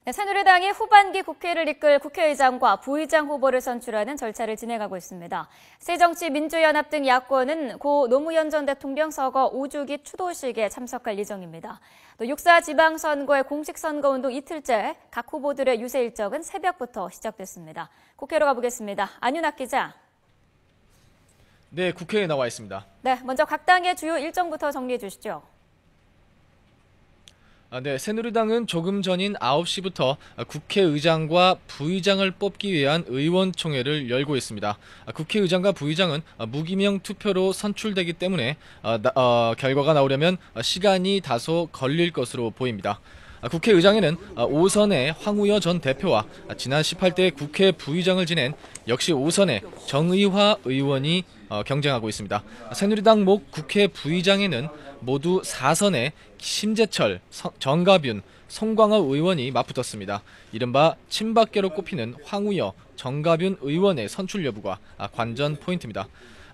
네, 새누리당이 후반기 국회를 이끌 국회의장과 부의장 후보를 선출하는 절차를 진행하고 있습니다. 새정치민주연합 등 야권은 고 노무현 전 대통령 서거 5주기 추도식에 참석할 예정입니다. 또 6.4 지방선거의 공식 선거운동 이틀째 각 후보들의 유세 일정은 새벽부터 시작됐습니다. 국회로 가보겠습니다. 안윤학 기자. 네, 국회에 나와 있습니다. 네, 먼저 각 당의 주요 일정부터 정리해 주시죠. 네, 새누리당은 조금 전인 9시부터 국회의장과 부의장을 뽑기 위한 의원총회를 열고 있습니다. 국회의장과 부의장은 무기명 투표로 선출되기 때문에 결과가 나오려면 시간이 다소 걸릴 것으로 보입니다. 국회의장에는 오선의 황우여 전 대표와 지난 18대 국회 부의장을 지낸 역시 오선의 정의화 의원이 경쟁하고 있습니다. 새누리당 목 국회 부의장에는 모두 4선의 심재철, 정가뷴, 송광호 의원이 맞붙었습니다. 이른바 친박계로 꼽히는 황우여, 정가뷴 의원의 선출 여부가 관전 포인트입니다.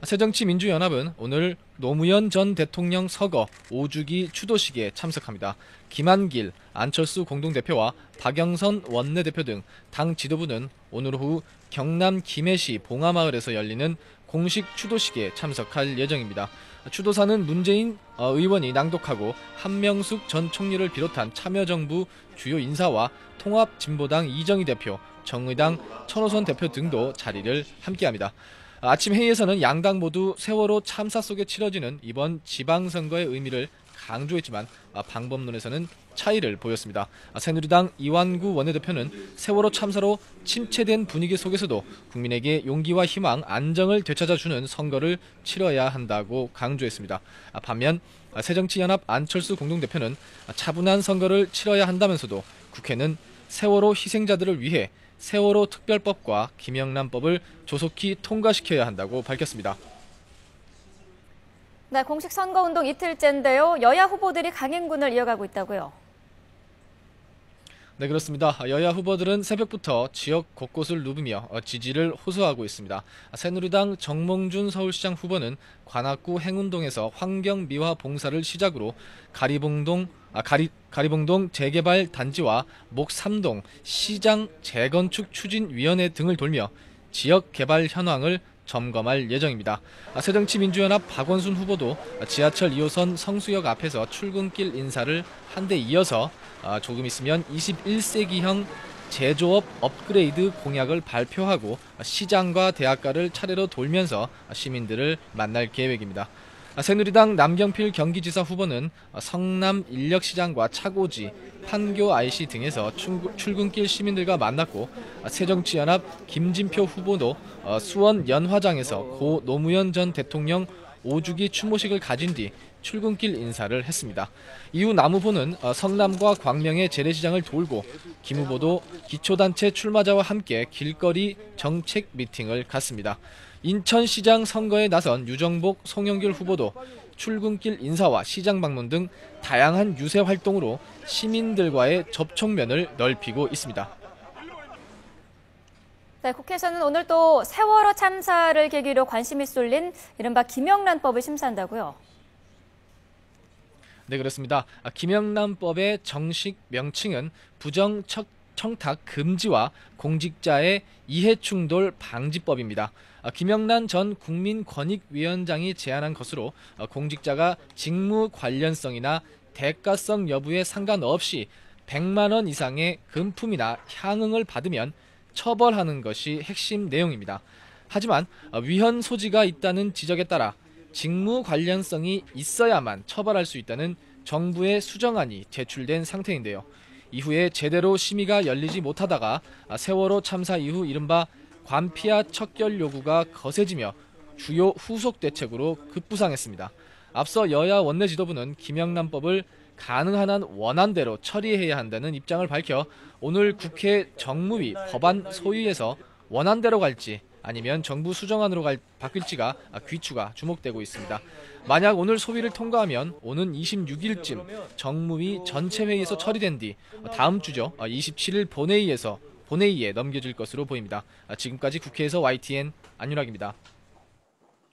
새정치민주연합은 오늘 노무현 전 대통령 서거 5주기 추도식에 참석합니다. 김한길, 안철수 공동대표와 박영선 원내대표 등 당 지도부는 오늘 오후 경남 김해시 봉하마을에서 열리는 공식 추도식에 참석할 예정입니다. 추도사는 문재인 의원이 낭독하고 한명숙 전 총리를 비롯한 참여정부 주요 인사와 통합진보당 이정희 대표, 정의당 천호선 대표 등도 자리를 함께합니다. 아침 회의에서는 양당 모두 세월호 참사 속에 치러지는 이번 지방선거의 의미를 강조했지만 방법론에서는 차이를 보였습니다. 새누리당 이완구 원내대표는 세월호 참사로 침체된 분위기 속에서도 국민에게 용기와 희망, 안정을 되찾아주는 선거를 치러야 한다고 강조했습니다. 반면 새정치연합 안철수 공동대표는 차분한 선거를 치러야 한다면서도 국회는 세월호 희생자들을 위해 세월호 특별법과 김영란법을 조속히 통과시켜야 한다고 밝혔습니다. 네, 공식 선거운동 이틀째인데요. 여야 후보들이 강행군을 이어가고 있다고요. 네, 그렇습니다. 여야 후보들은 새벽부터 지역 곳곳을 누비며 지지를 호소하고 있습니다. 새누리당 정몽준 서울시장 후보는 관악구 행운동에서 환경미화 봉사를 시작으로 가리봉동 재개발 단지와 목3동 시장 재건축 추진위원회 등을 돌며 지역 개발 현황을 점검할 예정입니다. 새정치민주연합 박원순 후보도 지하철 2호선 성수역 앞에서 출근길 인사를 한 데 이어서 조금 있으면 21세기형 제조업 업그레이드 공약을 발표하고 시장과 대학가를 차례로 돌면서 시민들을 만날 계획입니다. 새누리당 남경필 경기지사 후보는 성남 인력시장과 차고지, 판교 IC 등에서 출근길 시민들과 만났고 새정치연합 김진표 후보도 수원 연화장에서 고 노무현 전 대통령 5주기 추모식을 가진 뒤 출근길 인사를 했습니다. 이후 남 후보는 성남과 광명의 재래시장을 돌고 김 후보도 기초단체 출마자와 함께 길거리 정책 미팅을 갖습니다. 인천시장 선거에 나선 유정복, 송영길 후보도 출근길 인사와 시장 방문 등 다양한 유세 활동으로 시민들과의 접촉면을 넓히고 있습니다. 네, 국회에서는 오늘 또 세월호 참사를 계기로 관심이 쏠린 이른바 김영란법을 심사한다고요. 네, 그렇습니다. 김영란법의 정식 명칭은 부정청탁 금지와 공직자의 이해충돌 방지법입니다. 김영란 전 국민권익위원장이 제안한 것으로 공직자가 직무 관련성이나 대가성 여부에 상관없이 100만 원 이상의 금품이나 향응을 받으면 처벌하는 것이 핵심 내용입니다. 하지만 위헌 소지가 있다는 지적에 따라 직무 관련성이 있어야만 처벌할 수 있다는 정부의 수정안이 제출된 상태인데요. 이후에 제대로 심의가 열리지 못하다가 세월호 참사 이후 이른바 관피아 척결 요구가 거세지며 주요 후속 대책으로 급부상했습니다. 앞서 여야 원내 지도부는 김영란법을 가능한 한 원안대로 처리해야 한다는 입장을 밝혀 오늘 국회 정무위 법안 소위에서 원안대로 갈지 아니면 정부 수정안으로 바뀔지가 귀추가 주목되고 있습니다. 만약 오늘 소위를 통과하면 오는 26일쯤 정무위 전체 회의에서 처리된 뒤 다음 주죠. 27일 본회의에 넘겨질 것으로 보입니다. 지금까지 국회에서 YTN 안윤학입니다.